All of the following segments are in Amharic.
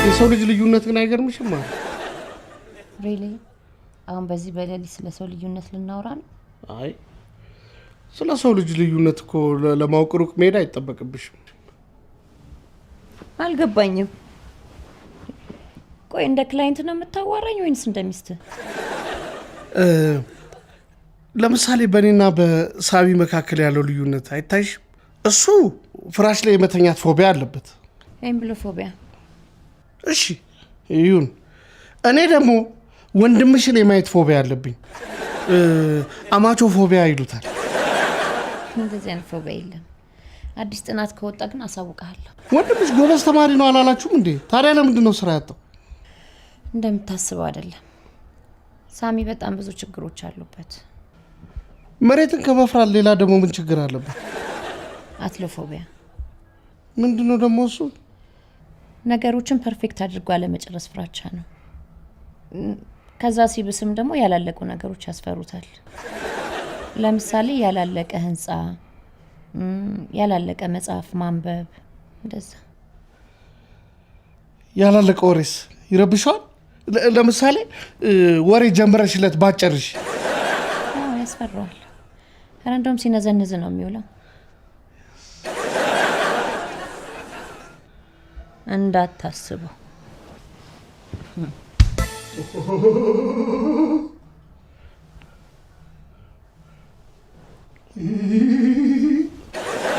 የሰው ልጅ ልዩነት ግን አይገርምሽም ማለት ሪሊ አሁን በዚህ በሌሊት ስለ ሰው ልዩነት ልናወራ ነው? አይ ስለ ሰው ልጅ ልዩነት እኮ ለማወቅ ሩቅ መሄድ አይጠበቅብሽም። አልገባኝም። ቆይ እንደ ክላይንት ነው የምታዋራኝ ወይንስ እንደሚስት? ለምሳሌ በእኔና በሳቢ መካከል ያለው ልዩነት አይታይሽ? እሱ ፍራሽ ላይ የመተኛት ፎቢያ አለበት። ኤምብሎፎቢያ። እሺ ይሁን። እኔ ደግሞ ወንድምሽን የማየት ፎቢያ አለብኝ። አማቾ ፎቢያ ይሉታል። እንደዚህ አይነት ፎቢያ የለም። አዲስ ጥናት ከወጣ ግን አሳውቃለሁ። ወንድምሽ ጎበዝ ተማሪ ነው አላላችሁም እንዴ? ታዲያ ለምንድን ነው ስራ ያጣው? እንደምታስበው አይደለም። ሳሚ በጣም ብዙ ችግሮች አሉበት። መሬትን ከመፍራት ሌላ ደግሞ ምን ችግር አለበት? አትሎፎቢያ። ምንድነው ደግሞ እሱ? ነገሮችን ፐርፌክት አድርጎ አለመጨረስ ፍራቻ ነው። ከዛ ሲብስም ደግሞ ያላለቁ ነገሮች ያስፈሩታል። ለምሳሌ ያላለቀ ህንጻ፣ ያላለቀ መጽሐፍ ማንበብ እንደዛ። ያላለቀ ወሬስ ይረብሻል? ለምሳሌ ወሬ ጀምረሽለት ባጨርሽ ያስፈራዋል። እንደውም ሲነዘንዝ ነው የሚውለው። እንዳታስበው።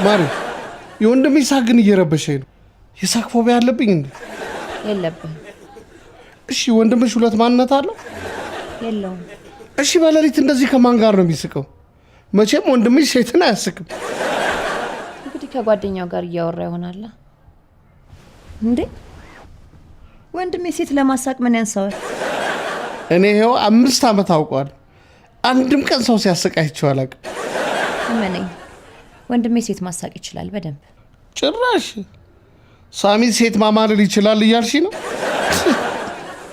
ማሪ የወንድሜ ሳቅ ግን እየረበሸኝ ነው። የሳቅ ፎቢያ አለብኝ እንዴ? የለብህም። እሺ ወንድምሽ ሁለት ማንነት አለው? የለውም። እሺ በሌሊት እንደዚህ ከማን ጋር ነው የሚስቀው? መቼም ወንድምሽ ሴትን አያስቅም። እንግዲህ ከጓደኛው ጋር እያወራ ይሆናል። እንዴ ወንድሜ ሴት ለማሳቅ ምን ያንሳዋል? እኔ ይኸው 5 ዓመት አውቀዋል። አንድም ቀን ሰው ሲያስቅ አይቼው አላውቅም። እመነኝ፣ ወንድሜ ሴት ማሳቅ ይችላል በደንብ። ጭራሽ ሳሚ ሴት ማማለል ይችላል እያልሽ ነው?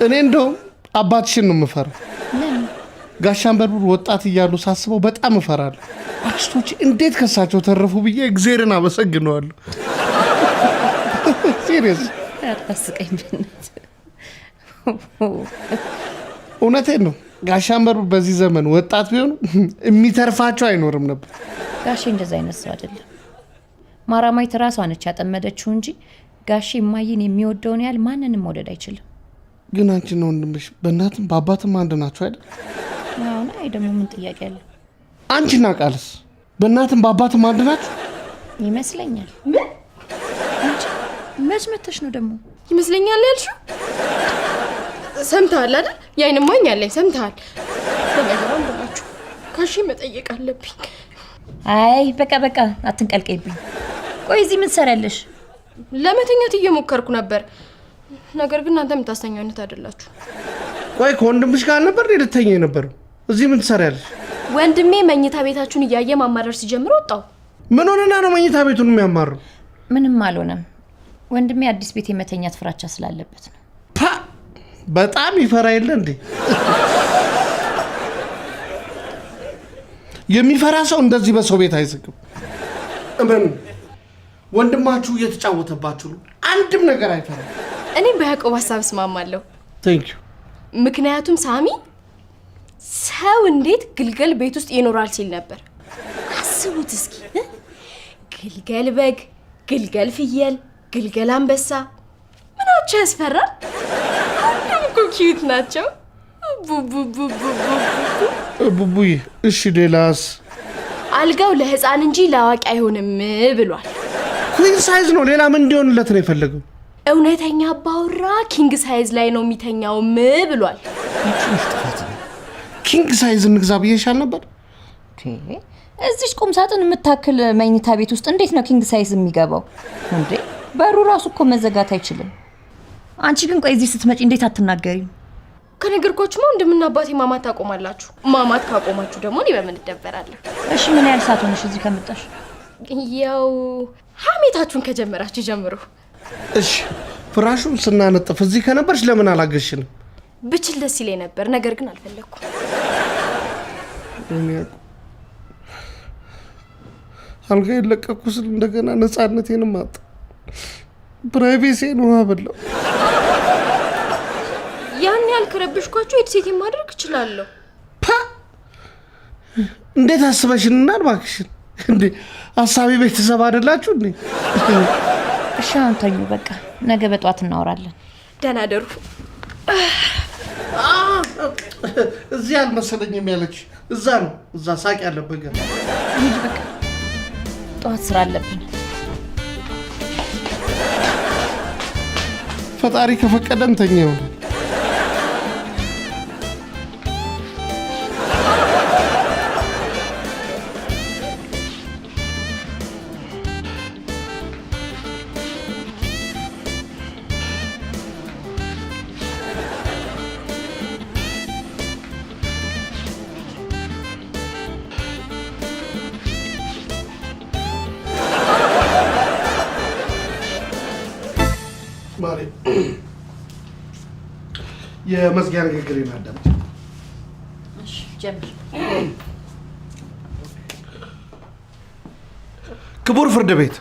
እኔ እንደውም አባትሽን ነው የምፈራው። ለምን? ጋሻን በርቡር ወጣት እያሉ ሳስበው በጣም እፈራለሁ። አክስቶች እንዴት ከሳቸው ተረፉ ብዬ እግዚአብሔርን አመሰግነዋለሁ። ሲሪየስ አታስቀኝ በእናትህ። እውነቴን ነው። ጋሻን በርቡር በዚህ ዘመን ወጣት ቢሆኑ የሚተርፋቸው አይኖርም ነበር። ጋሼ እንደዛ አይነት ሰው አይደለም። ማራማይት ራሷ ነች ያጠመደችው እንጂ ጋሼ ማይን የሚወደውን ያህል ማንንም መውደድ አይችልም። ግን አንቺና ወንድምሽ በእናትም በአባትም አንድ ናቸው አይደል? አሁን አይ ደግሞ ምን ጥያቄ አለ? አንቺና ቃልስ በእናትም በአባትም አንድ ናቸው ይመስለኛል። መች መተሽ ነው ደግሞ? ይመስለኛል ያልሽው? ሰምተሃል አይደል? የዓይን እማኝ አለኝ። ሰምተሃል? ለነገሩ እንደማችሁ ካሺ መጠየቅ አለብኝ። አይ በቃ አትንቀልቀይብኝ። ቆይ እዚህ ምን ትሰሪያለሽ? ለመተኛት እየሞከርኩ ነበር። ነገር ግን እናንተ የምታስተኛው አይነት አይደላችሁ። ቆይ ከወንድምሽ ጋር ነበር ልተኛ የነበረው? እዚህ ምን ትሰሪያለሽ? ወንድሜ መኝታ ቤታችሁን እያየ ማማረር ሲጀምር ወጣው። ምን ሆነና ነው መኝታ ቤቱን የሚያማረው? ምንም አልሆነም። ወንድሜ አዲስ ቤት የመተኛት ፍራቻ ስላለበት ነው። በጣም ይፈራ የለ እንዴ? የሚፈራ ሰው እንደዚህ በሰው ቤት አይስቅም። እመን ወንድማችሁ እየተጫወተባችሁ ነው። አንድም ነገር አይፈራም። እኔም በያዕቆብ ሀሳብ እስማማለሁ። ቴንክ ዩ። ምክንያቱም ሳሚ ሰው እንዴት ግልገል ቤት ውስጥ ይኖራል ሲል ነበር። አስቡት እስኪ ግልገል በግ፣ ግልገል ፍየል፣ ግልገል አንበሳ ምናቸው ያስፈራል? ኩኪት ናቸው። ቡቡዬ እሺ ሌላስ? አልጋው ለህፃን እንጂ ለአዋቂ አይሆንም ብሏል። ኩዊን ሳይዝ ነው። ሌላ ምን እንዲሆንለት ነው የፈለገው? እውነተኛ አባወራ ኪንግ ሳይዝ ላይ ነው የሚተኛው ብሏል። ኪንግ ሳይዝ እንግዛ ብዬሻል ነበር። እዚች ቁም ሳጥን የምታክል መኝታ ቤት ውስጥ እንዴት ነው ኪንግ ሳይዝ የሚገባው እንዴ? በሩ ራሱ እኮ መዘጋት አይችልም። አንቺ ግን ቆይ እዚህ ስትመጪ እንዴት አትናገሪም? ከነገርኳችሁ ነው እንደምና አባቴ ማማት ታቆማላችሁ። ማማት ካቆማችሁ ደግሞ እኔ በምን እደበራለሁ? እሺ ምን ያህል ሰዓት ሆነሽ እዚህ ከመጣሽ? ያው ሀሜታችሁን ከጀመራችሁ ጀምሩ። እሺ ፍራሹን ስናነጥፍ እዚህ ከነበርሽ ለምን አላገሽንም? ብችል ደስ ይለኝ ነበር፣ ነገር ግን አልፈለኩም። አልጋ የለቀኩ ስል እንደገና ነፃነቴንም አጣ። ፕራይቬሲን ውሃ በላው። ያልከረብሽኳችሁ ሄድሴት ማድረግ እችላለሁ። እንዴት አስበሽንና እባክሽን እንዴ አሳቢ ቤተሰብ አይደላችሁ እንዴ? እሺ አሁን ተኙ በቃ ነገ በጧት እናወራለን። ደህና ደሩ። እዚህ አልመሰለኝም ያለች እዛ ነው እዛ ሳቅ ያለበት ገና ሂድ በቃ ጧት ስራ አለብን። ፈጣሪ ከፈቀደን ተኛው። ማሪ የመዝጊያ ንግግር ይናዳም። እሺ ጀምር። ክቡር ፍርድ ቤት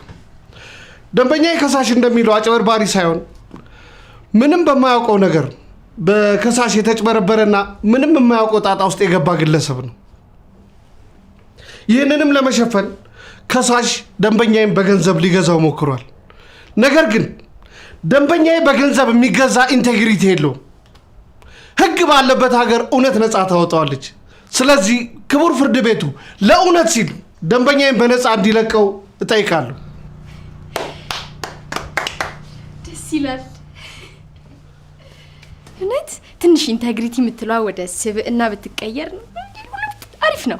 ደንበኛ ከሳሽ እንደሚለው አጭበርባሪ ሳይሆን ምንም በማያውቀው ነገር በከሳሽ የተጭበረበረና ምንም የማያውቀው ጣጣ ውስጥ የገባ ግለሰብ ነው። ይህንንም ለመሸፈን ከሳሽ ደንበኛዬን በገንዘብ ሊገዛው ሞክሯል። ነገር ግን ደንበኛዬ በገንዘብ የሚገዛ ኢንቴግሪቲ የለውም። ሕግ ባለበት ሀገር እውነት ነፃ ታወጣዋለች። ስለዚህ ክቡር ፍርድ ቤቱ ለእውነት ሲል ደንበኛዬን በነፃ እንዲለቀው እጠይቃለሁ። ደስ ይላል። እውነት ትንሽ ኢንቴግሪቲ የምትለዋ ወደ ስብዕና ብትቀየር አሪፍ ነው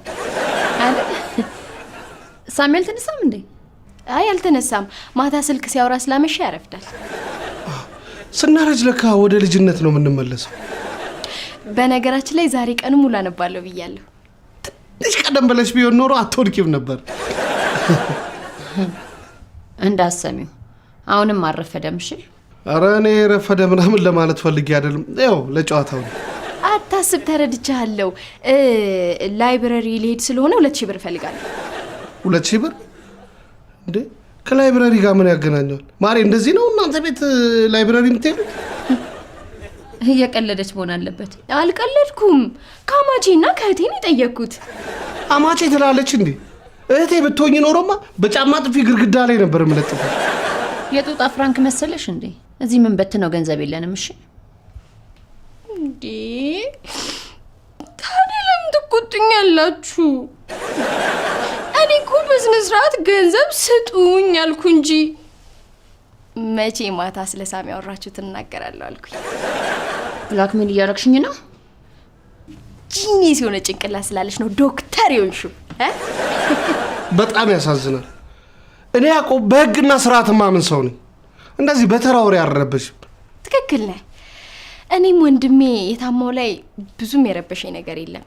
አይደል? ሳሙኤል ተነሳም እንዴ? አይ አልተነሳም። ማታ ስልክ ሲያወራ ስላመሸ ያረፍዳል። ስናረጅ ለካ ወደ ልጅነት ነው የምንመለሰው። በነገራችን ላይ ዛሬ ቀኑ ሙሉ አነባለሁ ብያለሁ። ትንሽ ቀደም ብለሽ ቢሆን ኖሮ አትወድቂም ነበር። እንዳሰሚው አሁንም አረፈደም። እሺ ኧረ እኔ ረፈደ ምናምን ለማለት ፈልጌ አይደለም። ያው ለጨዋታው ነው። አታስብ፣ ተረድቻለሁ። ላይብረሪ ሊሄድ ስለሆነ 2000 ብር እፈልጋለሁ። 2000 ብር እንዴ? ከላይብረሪ ጋር ምን ያገናኘዋል? ማሬ እንደዚህ ነው እናንተ ቤት ላይብረሪ የምትሄዱት? እየቀለደች መሆን አለበት። አልቀለድኩም። ከአማቼና ከእህቴን የጠየቅኩት። አማቼ ትላለች እንዴ? እህቴ ብትሆኝ ኖሮማ በጫማ ጥፊ ግድግዳ ላይ ነበር የምለጥፈው። የጦጣ ፍራንክ መሰለሽ እንዴ? እዚህ ምን በትነው ገንዘብ የለንም። እሺ እንዴ ታዲያ ለምን ትቆጡኛላችሁ? እኔ እኮ በስነ ስርዓት ገንዘብ ስጡኝ አልኩ እንጂ መቼ ማታ ስለ ሳሚ ያወራችሁት እናገራለሁ አልኩኝ። ብላክሜል እያረግሽኝ ነው? ጂኒስ የሆነ ጭንቅላት ስላለሽ ነው ዶክተር ይሆንሽው። በጣም ያሳዝናል። እኔ ያዕቆብ በህግና ስርዓት ማምን ሰው ነኝ። እንደዚህ በተራውሪ ያረበሽ። ትክክል ነህ። እኔም ወንድሜ የታማው ላይ ብዙም የረበሸኝ ነገር የለም።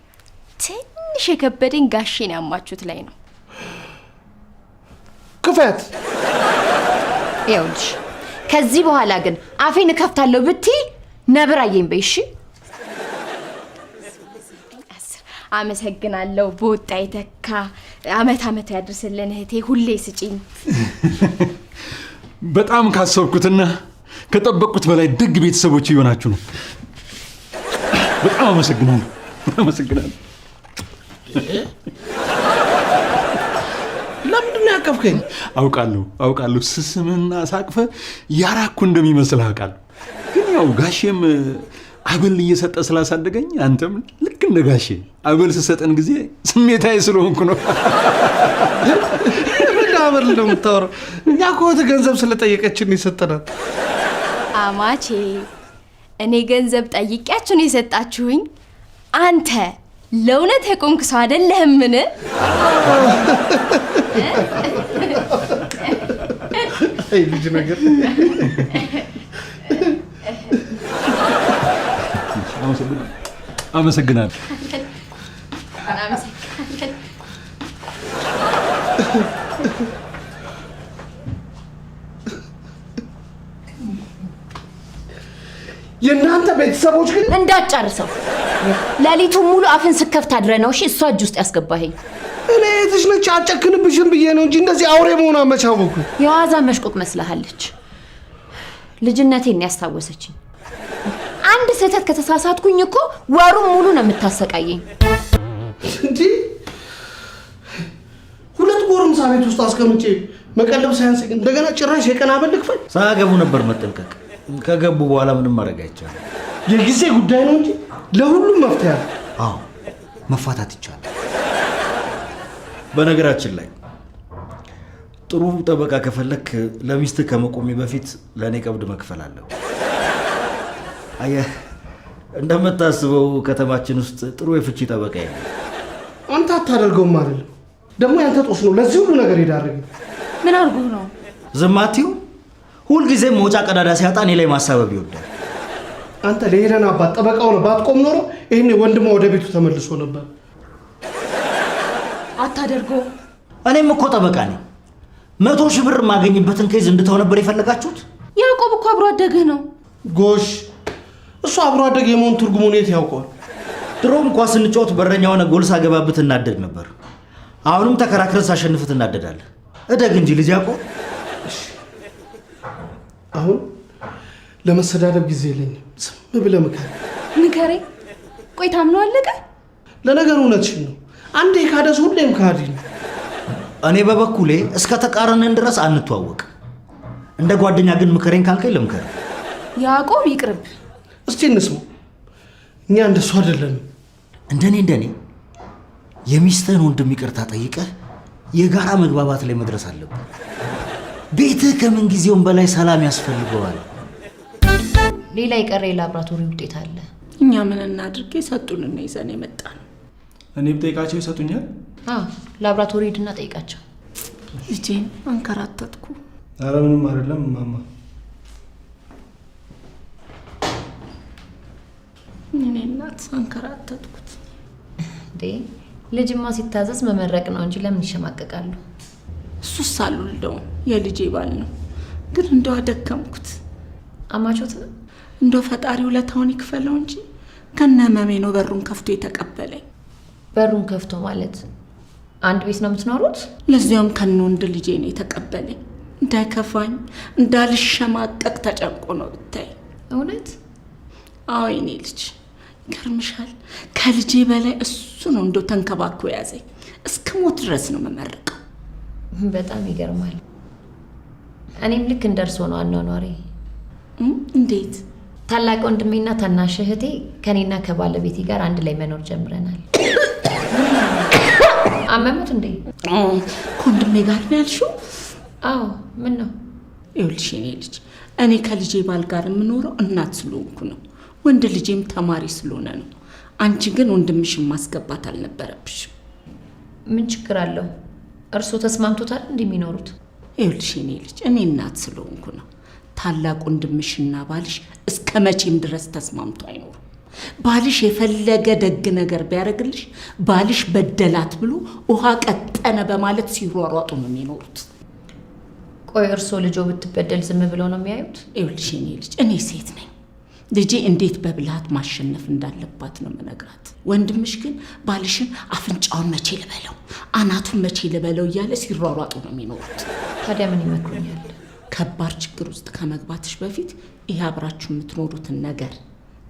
ትንሽ የከበደኝ ጋሼን ያማችሁት ላይ ነው። ክፈት። ይኸውልሽ ከዚህ በኋላ ግን አፌን እከፍታለሁ ብትይ ነብር አየኝ በይ። እሺ አመሰግናለሁ። በወጣ የተካ አመት አመት ያድርስልን እህቴ። ሁሌ ስጪኝ። በጣም ካሰብኩትና ከጠበቅኩት በላይ ደግ ቤተሰቦች እየሆናችሁ ነው። በጣም አመሰግናለሁ። አመሰግናለሁ። ለምንድን ነው ያቀፍከኝ? አውቃለሁ ስስምና ሳቅፈ ያራኩ እንደሚመስል አውቃለሁ። ግን ያው ጋሼም አበል እየሰጠ ስላሳደገኝ አንተም ልክ እንደ ጋሼ አበል ስሰጠን ጊዜ ስሜታዊ ስለሆንኩ ነው። ምን አበል ነው የምታወራው? እኛ እኮ ገንዘብ ስለጠየቀችን ይሰጠናል። አማቼ እኔ ገንዘብ ጠይቂያችሁ ነው የሰጣችሁኝ። አንተ ለእውነት የቆምክ ሰው አይደለህምን? አይ ልጅ ነገር አመሰግናለሁ። የእናንተ ቤተሰቦች ግን እንዳትጨርሰው። ሌሊቱን ሙሉ አፍን ስከፍት አድረህ ነው እሺ እሷ እጅ ውስጥ ያስገባኸኝ። እኔ እህትሽ ነች አጨክንብሽም ብዬ ነው እንጂ እንደዚህ አውሬ መሆኗ መቻወኩ። የዋዛ መሽቆቅ መስላለች። ልጅነቴን ያስታወሰችኝ። አንድ ስህተት ከተሳሳትኩኝ እኮ ወሩን ሙሉ ነው የምታሰቃየኝ። እንዴ ሁለት ጎረምሳ ቤት ውስጥ አስቀምጬ መቀለብ ሳያንስ እንደገና ጭራሽ የቀን አበል ልክፈል? ሳያገቡ ነበር መጠንቀቅ። ከገቡ በኋላ ምንም ማድረግ አይቻልም። የጊዜ ጉዳይ ነው እንጂ ለሁሉም መፍትሄ አለ። አዎ መፋታት ይቻላል። በነገራችን ላይ ጥሩ ጠበቃ ከፈለክ ለሚስት ከመቆሜ በፊት ለእኔ ቀብድ መክፈል አለው። አየህ እንደምታስበው ከተማችን ውስጥ ጥሩ የፍቺ ጠበቃ የለም። አንተ አታደርገውም አይደለም? ደግሞ ያንተ ጦስ ነው ለዚህ ሁሉ ነገር የዳረገኝ። ምን አድርጎ ነው? ዝም አትይው። ሁልጊዜም መውጫ ቀዳዳ ሲያጣ እኔ ላይ ማሳበብ ይወዳል። አንተ ለሄለን አባት ጠበቃው ነው ባትቆም ኖሮ ይሄኔ ወንድሟ ወደ ቤቱ ተመልሶ ነበር። አታደርገው። እኔም እኮ ጠበቃ ነኝ። 100,000 ብር የማገኝበትን ኬዝ እንድተው ነበር የፈለጋችሁት? ያዕቆብ እኮ አብሮ አደገህ ነው። ጎሽ እሱ አብሮ አደግ የመሆን ትርጉሙን የት ያውቀዋል? ድሮም ኳስ ስንጫወት በረኛ ሆነ ጎል ሳገባብህ እናደድ ነበር። አሁንም ተከራክረን ሳሸንፍህ እናደዳለህ። እደግ እንጂ ልጅ ያዕቆብ። አሁን ለመሰዳደብ ጊዜ የለኝም። ዝም ብለህ ምከር። ንገረኝ። ቆይ ታምነዋለህ? ለነገሩ እውነትሽን ነው። አንዴ ካደስ ሁሌም ካዲ ነው። እኔ በበኩሌ እስከ ተቃረነን ድረስ አንተዋወቅ። እንደ ጓደኛ ግን ምከረኝ ካልከኝ ልምከር። ያዕቆብ ይቅርብ። እስቲ እንስማው። እኛ እንደሱ አይደለንም። እንደኔ የሚስትህን ወንድም ይቅርታ ጠይቀህ የጋራ መግባባት ላይ መድረስ አለብን። ቤትህ ከምን ጊዜውም በላይ ሰላም ያስፈልገዋል። ሌላ የቀረ የላብራቶሪ ውጤት አለ። እኛ ምን እናድርግ? የሰጡንና ይዘን የመጣን። እኔ ብጠይቃቸው ይሰጡኛል? ላብራቶሪ ሂድና ጠይቃቸው። ልጄን አንከራተትኩ። ኧረ ምንም አይደለም ማማ። እኔ እናት አንከራተትኩት። ልጅማ ሲታዘዝ መመረቅ ነው እንጂ ለምን ይሸማቀቃሉ? እሱስ አልወልደውም፣ የልጄ ባል ነው። ግን እንደው አደከምኩት። አማቾት ነው እንደው ፈጣሪ ውለታውን ይክፈለው እንጂ ከነመሜ ነው በሩን ከፍቶ የተቀበለኝ። በሩን ከፍቶ ማለት አንድ ቤት ነው የምትኖሩት? ለዚያውም ከነ ወንድ ልጄ ነው የተቀበለኝ። እንዳይከፋኝ እንዳልሸማቀቅ ተጨንቆ ነው ብታይ። እውነት? አዎ የኔ ልጅ ይገርምሻል። ከልጄ በላይ እሱ ነው እንደው ተንከባክቦ ያዘኝ። እስከ ሞት ድረስ ነው መመረቀው። በጣም ይገርማል። እኔም ልክ እንደርሶ ነው አኗኗሬ። እንዴት? ታላቅ ወንድሜና ታናሽ እህቴ ከኔና ከባለቤቴ ጋር አንድ ላይ መኖር ጀምረናል። አመመት እንዴ? ከወንድሜ ጋር ነው ያልሽው? አዎ። ምን ነው? ይኸውልሽ የኔ ልጅ እኔ ከልጄ ባል ጋር የምኖረው እናት ስለሆንኩ ነው። ወንድ ልጄም ተማሪ ስለሆነ ነው። አንቺ ግን ወንድምሽን ማስገባት አልነበረብሽም። ምን ችግር አለው? እርሶ ተስማምቶታል እንደሚኖሩት? ይኸውልሽ የኔ ልጅ እኔ እናት ስለሆንኩ ነው። ታላቅ ወንድምሽና ባልሽ እስከ መቼም ድረስ ተስማምቶ አይኖሩም። ባልሽ የፈለገ ደግ ነገር ቢያደርግልሽ ባልሽ በደላት ብሎ ውሃ ቀጠነ በማለት ሲሯሯጡ ነው የሚኖሩት። ቆይ እርሶ ልጆ ብትበደል ዝም ብለው ነው የሚያዩት? ይኸውልሽ የኔ ልጅ እኔ ሴት ነኝ። ልጄ እንዴት በብልሃት ማሸነፍ እንዳለባት ነው መነግራት። ወንድምሽ ግን ባልሽን አፍንጫውን መቼ ልበለው አናቱን መቼ ልበለው እያለ ሲሯሯጡ ነው የሚኖሩት። ታዲያ ምን ይመክሩኛል? ከባድ ችግር ውስጥ ከመግባትሽ በፊት ይህ አብራችሁ የምትኖሩትን ነገር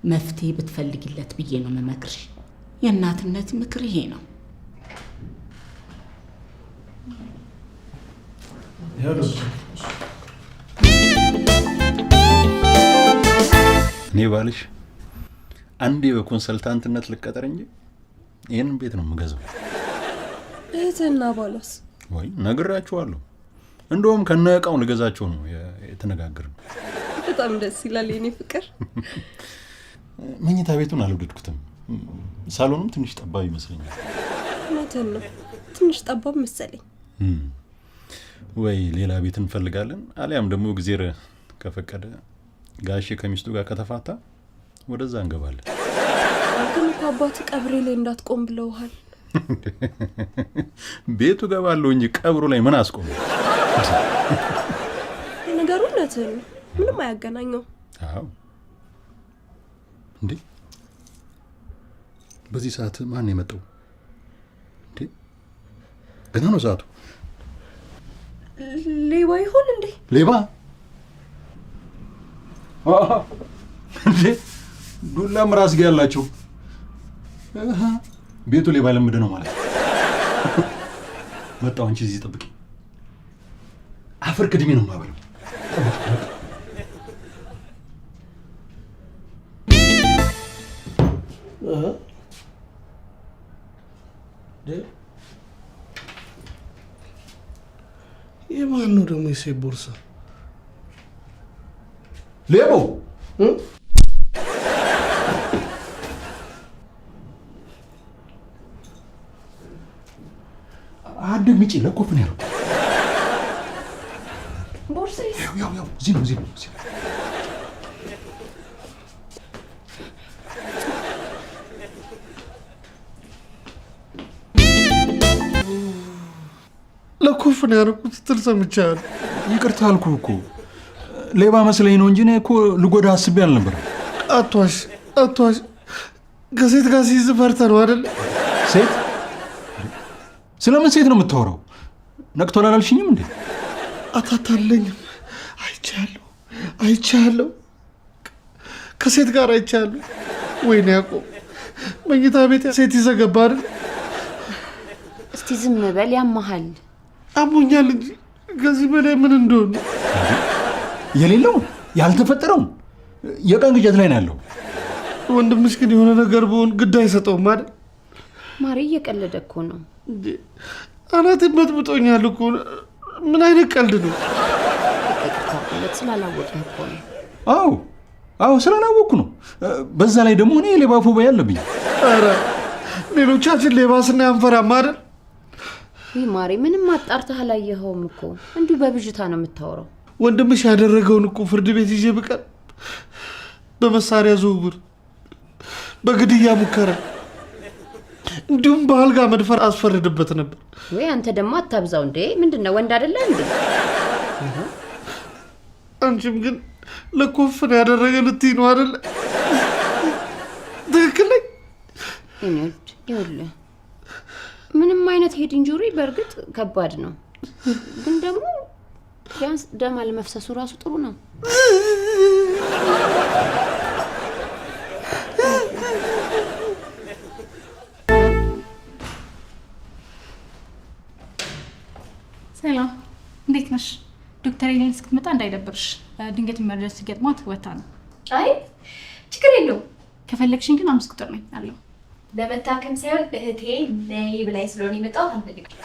መፍትሄ ብትፈልጊለት ብዬ ነው መመክርሽ። የእናትነት ምክር ይሄ ነው። እኔ ባልሽ አንዴ በኮንሰልታንትነት ልቀጠር እንጂ ይህንን ቤት ነው የምገዛው። እህትና ባሏስ? ወይ ነግራችኋለሁ። እንደውም ከነ እቃው ልገዛቸው ነው የተነጋገርነው። በጣም ደስ ይላል የኔ ፍቅር። መኝታ ቤቱን አልወደድኩትም። ሳሎኑም ትንሽ ጠባብ ይመስለኛል። እውነትን ነው፣ ትንሽ ጠባብ መሰለኝ። ወይ ሌላ ቤት እንፈልጋለን፣ አሊያም ደግሞ ጊዜር ከፈቀደ ጋሼ ከሚስቱ ጋር ከተፋታ ወደዛ እንገባለን። ግን እኮ አባቱ ቀብሬ ላይ እንዳትቆም ብለውሃል። ቤቱ ገባለሁ እንጂ ቀብሩ ላይ ምን አስቆም? ነገሩ እውነትን ነው፣ ምንም አያገናኘው። አዎ እንዴ በዚህ ሰዓት ማን የመጣው እንዴ? ገና ነው ሰዓቱ። ሌባ ይሆን እንዴ? ሌባ እንዴ? ዱላም ራስጌ ያላቸው ቤቱ ሌባ ልምድ ነው ማለት ነው። መጣሁ። አንቺ እዚህ ጠብቂ። አፈር ቅድሜ ነው የማበለው። የማን ነው ደግሞ የሴት ቦርሳ? ሌቦ አደምጪ። ለኮፍን ያለው ቦርሳ ያው እዚህ ነው። ለኮፍን ያደረኩት ስትል ሰምቻለሁ። ይቅርታ አልኩህ እኮ ሌባ መስለኝ ነው እንጂ እኔ እኮ ልጎዳ አስቤ አልነበረም። አትዋሽ። ከሴት ጋር ሲይዝ ፈርተህ ነው አይደል? ሴት? ስለምን ሴት ነው የምታወራው? ነቅቶል አላልሽኝም እንዴ? አታታለኝም። አይቻለሁ። ከሴት ጋር አይቻለሁ። ወይኔ ያዕቆብ፣ መኝታ ቤት ሴት ይዘህ ገባ አይደል? እስቲ ዝም በል፣ ያመሃል። አሞኛል እንጂ ከዚህ በላይ ምን እንደሆነ የሌለው ያልተፈጠረው የቀን ግጀት ላይ ነው ያለው። ወንድምሽ ግን የሆነ ነገር ቢሆን ግድ አይሰጠውም አይደል? ማሪ እየቀለደ እኮ ነው። አናቴን በጥብጦኛል እኮ። ምን አይነት ቀልድ ነው? ስላላወቅህ እኮ ነው። አዎ ስላላወቅኩ ነው። በዛ ላይ ደግሞ እኔ የሌባ ፎቢያ ያለብኝ። ኧረ ሌሎቻችን ሌባ ስናይ አንፈራም አይደል? ይህ ማሪ ምንም አጣርተህ አላየኸውም እኮ። እንዲሁ በብዥታ ነው የምታወራው። ወንድምሽ ያደረገውን እኮ ፍርድ ቤት ይዤ ብቀር በመሳሪያ ዝውውር፣ በግድያ ሙከራ እንዲሁም በአልጋ መድፈር አስፈርድበት ነበር። ወይ አንተ ደግሞ አታብዛው እንዴ! ምንድነው ወንድ አይደለ እንዴ? አንቺም ግን ለኮፍን ያደረገ ልትይ ነው አይደለ? ትክክል ነኝ? ይኸውልህ ምንም አይነት ሄድ ኢንጁሪ በእርግጥ ከባድ ነው፣ ግን ደግሞ ቢያንስ ደም አለመፍሰሱ ራሱ ጥሩ ነው። ሰላም፣ እንዴት ነሽ? ዶክተር ኤሌን እስክትመጣ እንዳይደብርሽ፣ ድንገት ኢመርጀንሲ ገጥሟት ወታ ነው። አይ ችግር የለውም። ከፈለግሽኝ ግን 5 ቁጥር ነኝ አለው። ለመታከም ሳይሆን እህቴ ነይ ብላኝ ስለሆነ የመጣሁት አንፈልግም።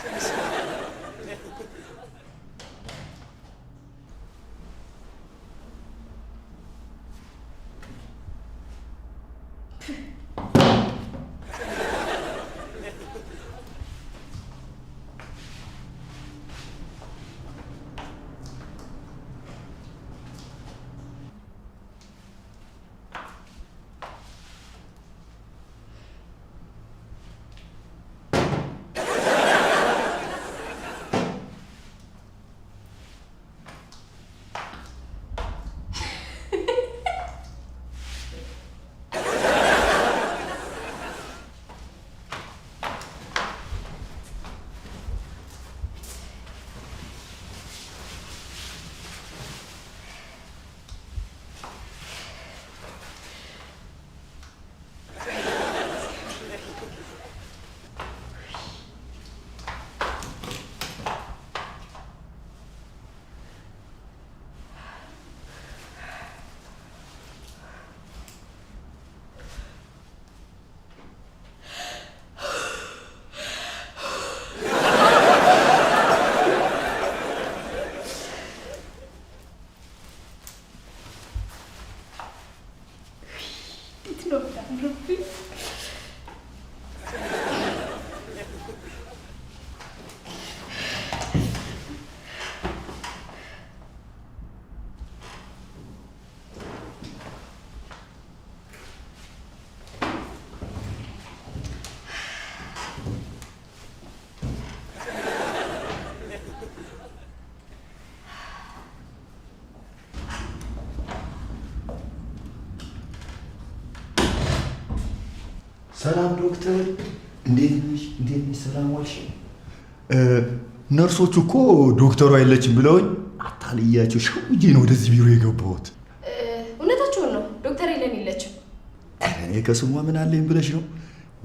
ሰላም ዶክተር፣ እንዴት ነሽ? ሰላም ዋልሽ? ነርሶቹ እኮ ዶክተሩ አይለችም ብለውኝ አታልያቸው ሸውጄ ነው ወደዚህ ቢሮ የገባሁት። እውነታቸውን ነው። ዶክተር ኤለን የለችም። ከስሟ ምን አለኝ ብለሽ ነው?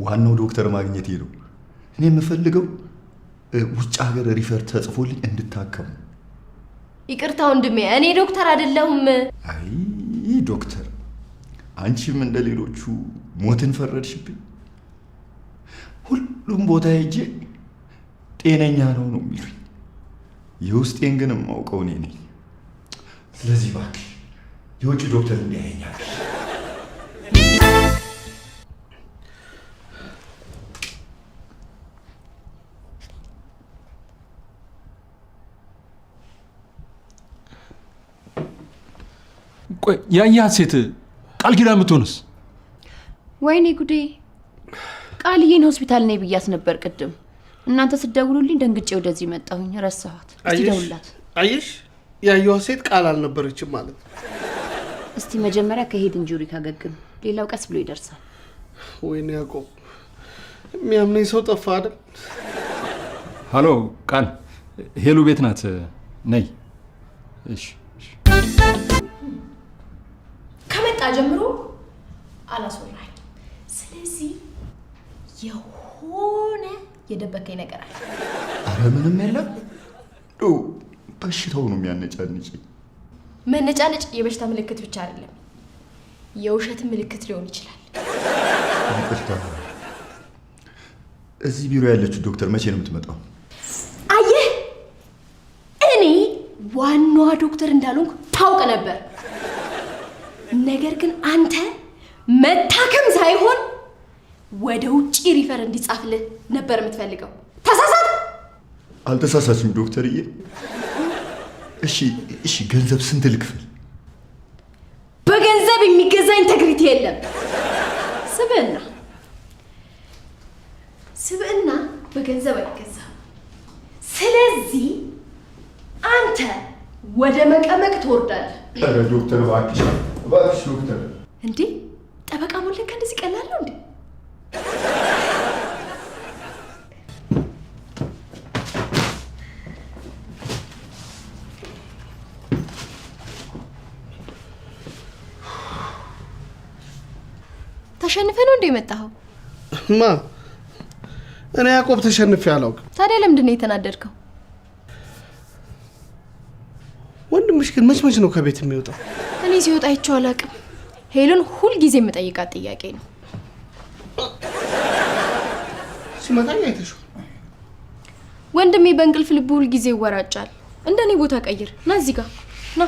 ዋናው ዶክተር ማግኘቴ ነው። እኔ የምፈልገው ውጭ ሀገር ሪፈር ተጽፎልኝ እንድታከሙ። ይቅርታ ወንድሜ፣ እኔ ዶክተር አይደለሁም። አይ ዶክተር፣ አንቺም እንደ ሌሎቹ ሞትን ፈረድሽብኝ። ሁሉም ቦታ ሄጄ ጤነኛ ነው የሚሉኝ። የውስጤን ግን የማውቀው እኔ ነኝ። ስለዚህ እባክሽ የውጭ ዶክተር እንዲያየኛል። ቆይ ያያት ሴት ቃል ኪዳን የምትሆንስ? ወይኔ ጉዴ! ቃልዬን ሆስፒታል ነኝ ብያት ነበር ቅድም። እናንተ ስትደውሉልኝ ደንግጬ ወደዚህ መጣሁኝ። ረሳኋት። እስቲ ደውላት። አየሽ፣ ያየኋት ሴት ቃል አልነበረችም ማለት ነው። እስቲ መጀመሪያ ከሄድ ኢንጁሪ ካገግም፣ ሌላው ቀስ ብሎ ይደርሳል። ወይኔ ያዕቆብ፣ የሚያምነኝ ሰው ጠፋ አይደል? ሃሎ ቃል፣ ሄሉ ቤት ናት። ነይ። እሺ ከመጣ ጀምሮ አላስወራኝ። ስለዚህ የሆነ የደበከኝ ነገር አለ። አረ ምንም የለም። በሽታው ነው የሚያነጫንጭኝ። መነጫነጭ የበሽታ ምልክት ብቻ አይደለም፣ የውሸት ምልክት ሊሆን ይችላል። ይቅርታ፣ እዚህ ቢሮ ያለችው ዶክተር መቼ ነው የምትመጣው? አየህ፣ እኔ ዋናዋ ዶክተር እንዳልሆንኩ ታውቅ ነበር። ነገር ግን አንተ መታከም ሳይሆን ወደ ውጪ ሪፈር እንዲጻፍልህ ነበር የምትፈልገው። ተሳሳት። አልተሳሳችም ዶክተርዬ። እሺ ገንዘብ ስንት ልክፈል? በገንዘብ የሚገዛ ኢንቴግሪቲ የለም። ስብዕና በገንዘብ አይገዛም። ስለዚህ አንተ ወደ መቀመቅ ትወርዳለህ። ኧረ ዶክተር እባክሽ ዶክተር። እንዴ ጠበቃ ሞለካ እንደዚህ ቀላል ነው እንዴ? ተሸንፈ ነው እንዴ የመጣኸው? እኔ ያዕቆብ ተሸንፌ አላውቅም። ታዲያ ለምንድን ነው የተናደድከው? ወንድምሽ ግን መች ነው ከቤት የሚወጣው? እኔ ሲወጣ አይቼው አላውቅም። ሄሉን ሁልጊዜ የምጠይቃት ጥያቄ ነው። ሲመጣኝ አይተሽው? ወንድሜ በእንቅልፍ ልቡ ሁልጊዜ ይወራጫል። እንደኔ ቦታ ቀይር። ና እዚህ ጋር ና።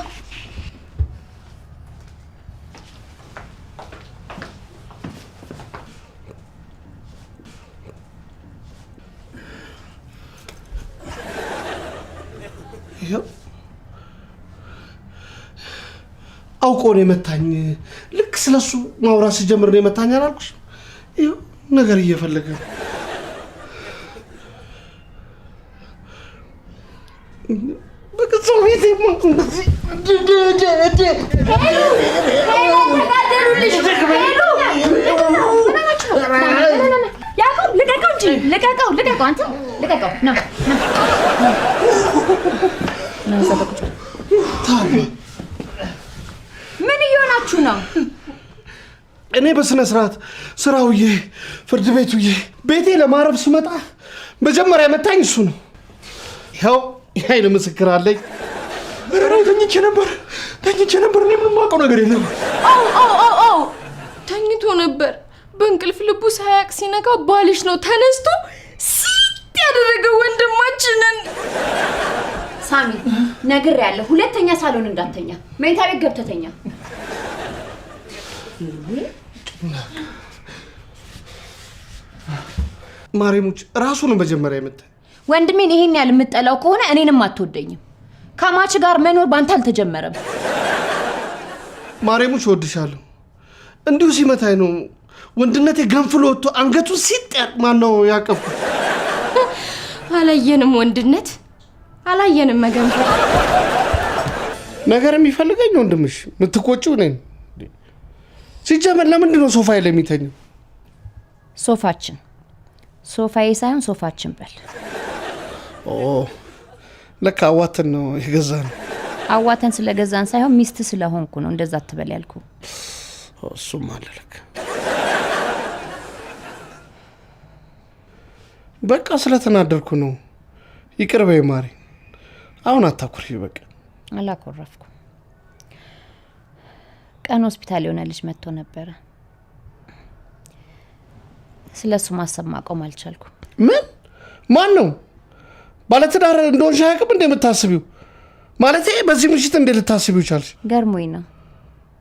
አውቆ ነው የመታኝ። ልክ ስለሱ ማውራት ሲጀምር ነው የመታኝ አላልኩሽ? ይኸው ነገር እየፈለገ ነው። በቅጽው ቤት እንደዚህ ያዕቆብ ልቀቀው እንጂ ልቀቀው። አንተ ልቀቀው። ና ምን እየሆናችሁ ነው? እኔ በስነ ስርዓት ስራ ውዬ ፍርድ ቤት ውዬ ቤቴ ለማረፍ ስመጣ መጀመሪያ መታኝ እሱ ነው። ይኸው የኃይል ምስክር አለኝ። ተኝቼ ነበር። እኔ ምንም የማውቀው ነገር የለም። አዎ ተኝቶ ነበር። በእንቅልፍ ልቡ ሳያቅ ሲነጋ ባልሽ ነው ተነስቶ ሲጥ ያደረገው ወንድማችንን። ሳሚ ነግሬያለሁ፣ ሁለተኛ ሳሎን እንዳትተኛ፣ መኝታ ቤት ገብተህ ተኛ። ማሪሙች ራሱ ነው መጀመሪያ የመታኝ። ወንድሜን ይሄን ያህል የምጠላው ከሆነ እኔንም አትወደኝም። ከማች ጋር መኖር ባንተ አልተጀመረም። ማሪሙች እወድሻለሁ። እንዲሁ ሲመታኝ ነው ወንድነቴ ገንፍሎ ወጥቶ አንገቱ ሲጠር ማነው ያቀፍኩት? አላየንም ወንድነት፣ አላየንም መገንፈል። ነገር የሚፈልገኝ ወንድምሽ የምትቆጪው ነኝ። ሲጀመር ለምንድን ነው ሶፋዬ ላይ የሚተኘው? ሶፋችን ሶፋዬ ሳይሆን ሶፋችን በል። ለካ አዋተን ነው የገዛን። አዋተን ስለገዛን ሳይሆን ሚስት ስለሆንኩ ነው እንደዛ አትበል ያልኩ። እሱም አለ ለካ። በቃ ስለተናደርኩ ነው። ይቅር በይ ማሪ። አሁን አታኩርፊ በቃ። አላኮረፍኩ። ቀን ሆስፒታል የሆነ ልጅ መጥቶ ነበረ። ስለሱ ማሰብ ማቆም አልቻልኩም። ምን? ማን ነው? ባለትዳር እንደሆንሽ አያውቅም እንደ የምታስቢው? ማለቴ በዚህ ምሽት እንዴት ልታስቢው ቻልሽ? ገርሞኝ ነው።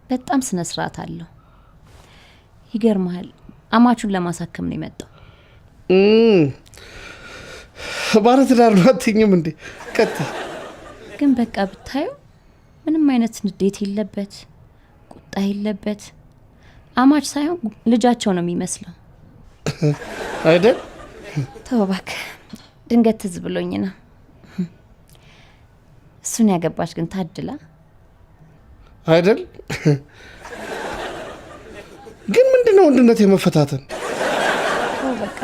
በጣም ስነ ስርዓት አለው። ይገርማል። አማቹን ለማሳከም ነው የመጣው። ባለትዳር ነው አትይኝም እንዴ? ቀጥ ግን በቃ ብታዩ ምንም አይነት ንዴት የለበት፣ ቁጣ የለበት። አማች ሳይሆን ልጃቸው ነው የሚመስለው አይደል? ተው እባክህ፣ ድንገት ትዝ ብሎኝ ነው። እሱን ያገባች ግን ታድላ አይደል? ግን ምንድነው ወንድነት የመፈታተን? ተው በቃ፣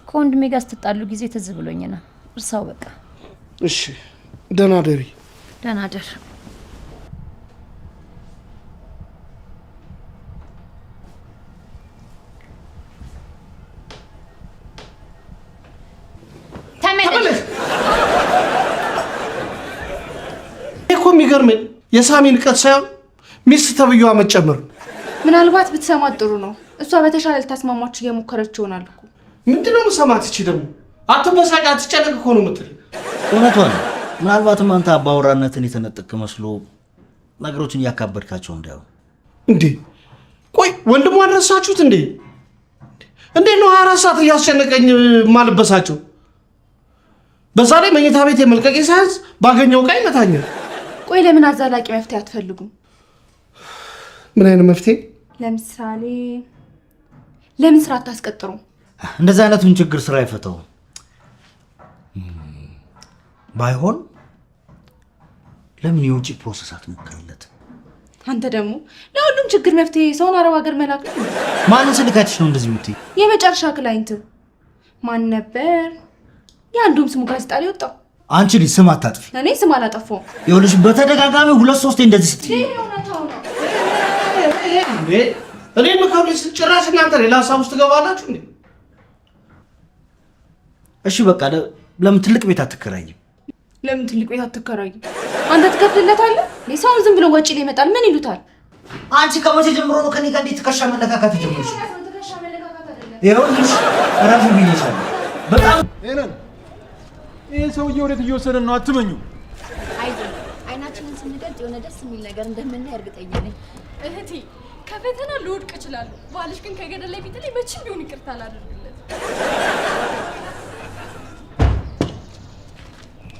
ከወንድሜ ጋር ስትጣሉ ጊዜ ትዝ ብሎኝ ነው። እርሳው በቃ። እሺ፣ ደህና ደሪ። ደህና ደር። ተመለስ። እኮ የሚገርመኝ የሳሚ ንቀት ሳይሆን ሚስት ተብዬዋ መጨመር። ምናልባት ብትሰማት ጥሩ ነው። እሷ በተሻለ ልታስማማችሁ እየሞከረች ይሆናል እኮ። ምንድነው መሰማት? እቺ ደግሞ አትበሳጭ፣ አትጨነቅ እኮ ነው የምትል። እውነቷን ነው። ምናልባትም አንተ አባወራነትን የተነጠቅ መስሎ ነገሮችን እያካበድካቸው እንዳይሆን። እንዴ ቆይ ወንድሟን ረሳችሁት እንዴ? እንዴት ነው 24 ሰዓት እያስጨነቀኝ ማልበሳቸው? በዛ ላይ መኝታ ቤት የመልቀቄ ሳያንስ ባገኘው ቃይ ይመታኛል። ቆይ ለምን አዛላቂ መፍትሄ አትፈልጉም? ምን አይነት መፍትሄ? ለምሳሌ ለምን ስራ አታስቀጥሩም? እንደዚህ አይነቱን ችግር ስራ አይፈታው። ባይሆን ለምን የውጭ ፕሮሰስ አትሞክርለት? አንተ ደግሞ ለሁሉም ችግር መፍትሄ ሰውን አረብ ሀገር መላክ ነው። ማንን ስልካችሽ ነው እንደዚህ የምትይ? የመጨረሻ ክላይንት ማን ነበር? የአንዱም ስሙ ጋዜጣ ላይ ወጣው። አንቺ ልጅ ስም አታጥፊ። እኔ ስም አላጠፋውም። ይኸውልሽ በተደጋጋሚ 2-3 እንደዚህ ስትይ እኔ መካብለሽ ጭራሽ እናንተ ሌላ ሀሳብ ውስጥ ገባላችሁ እንዴ? እሺ በቃ ለምን ትልቅ ቤት አትከራይም? ለምን ትልቅ ቤት አትከራይም? አንተ ትከፍልለታለህ? ሰውን ዝም ብሎ ወጪ ላይ ይመጣል። ምን ይሉታል? አንቺ ከመቼ ጀምሮ ነው ከኔ ጋር እንዴት ትከሻ መለካካት ጀመርሽ? ይኸውልሽ ራሱ ቢይሻል በጣም ሄለን፣ ይሄ ሰውዬ ወዴት እየወሰደን ነው? አትመኙ። አይዞህ፣ አይናችንን ስንገልጥ የሆነ ደስ የሚል ነገር እንደምናይ እርግጠኛ ነኝ። እህቴ ከፈተና ልወድቅ እችላለሁ። ባልሽ ግን ከገደል ላይ ቢጥለኝ መቼም ቢሆን ይቅርታ አላደርግለት።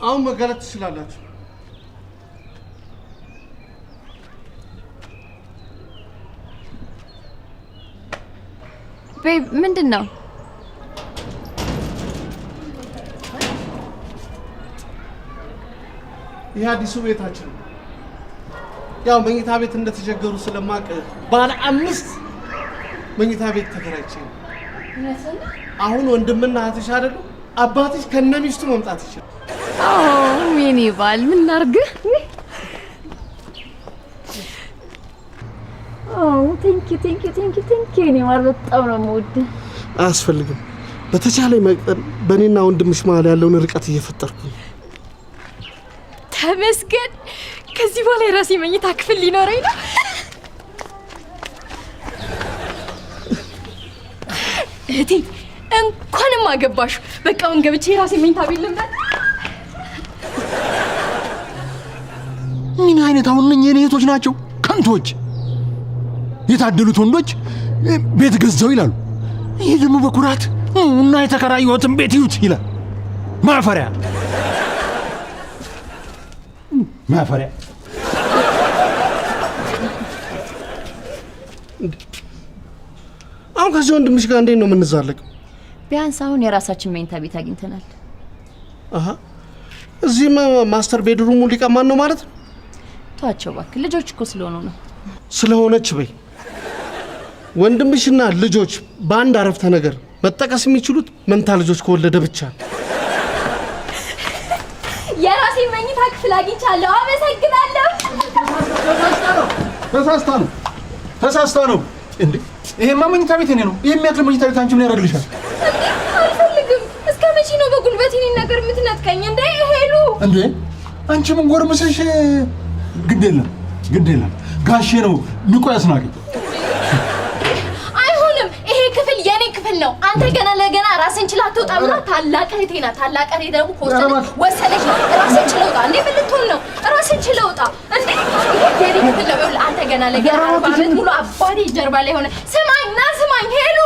አሁን መጋለጥ ትችላላችሁ። ቤብ ምንድን ነው? ይህ አዲሱ ቤታችን ነው። ያው መኝታ ቤት እንደተቸገሩ ስለማቅ ባለ 5 መኝታ ቤት ተከራይቼ ነው። አሁን ወንድምና እህትሽ አይደሉ? አባትሽ ከነሚስቱ መምጣት ይችላል። አዎ የኔ ባል ምን ላድርግ? ቴንኪ የኔ ማር በጣም ነው የምወድህ። አያስፈልግም። በተቻለ መጠን በእኔና ወንድምሽ መሀል ያለውን ርቀት እየፈጠርኩ ነው። ተመስገን። ከዚህ በኋላ የራሴ መኝታ ክፍል ሊኖረኝ ነው። እህቴ እንኳንም አገባሽ። በቃ አሁን ገብቼ የራሴ መኝታ ቤት ልምጣ። ምን አይነት አሁን እነኚህ የኔ እህቶች ናቸው? ከንቶች፣ የታደሉት ወንዶች ቤት ገዛው ይላሉ። ይሄ ደግሞ በኩራት እና የተከራየሁትን ቤት ይዩት ይላል። ማፈሪያ ማፈሪያ። አሁን ከዚህ ወንድምሽ ጋር እንዴት ነው የምንዛለቀው? ቢያንስ አሁን የራሳችን መኝታ ቤት አግኝተናል። አሃ፣ እዚህ ማስተር ቤድሩሙ ሊቀማን ነው ማለት ነው? ተዋቸው እባክህ፣ ልጆች እኮ ስለሆኑ ነው። ስለሆነች በይ። ወንድምሽና ልጆች በአንድ አረፍተ ነገር መጠቀስ የሚችሉት መንታ ልጆች ከወለደ ብቻ ነው። የራሴ መኝታ ክፍል አግኝቻለሁ። አመሰግናለሁ። ተሳስታ ነው እንዴ? ይሄማ መኝታ ቤት እኔ ነው። ይሄ የሚያክል መኝታ ቤት አንቺ ምን ያደርግልሻል? አልፈልግም። ጉልበቴን ነገር የምትነጥቀኝ እንዴ? ሄሉ እንዴ አንቺ ምን ጎርምሰሽ? ግድ የለም ጋሼ ነው ንቆ ያስናቀኝ። አይሆንም፣ ይሄ ክፍል የኔ ክፍል ነው። አንተ ገና ለገና ራስን ችላ አትወጣምና ታላቅ እህቴ ናት። ታላቅ እህቴ ደግሞ ወሰደች ነው። ራስን ችላ ውጣ። እንዴ ምን ልትሆን ነው? ራስን ችላ ውጣ። እንዴ ይሄ የኔ ክፍል ነው። አንተ ገና ለገና 40 ዓመት ሙሉ አባቴ ጀርባ ላይ ሆነ። ስማኝ ሄሉ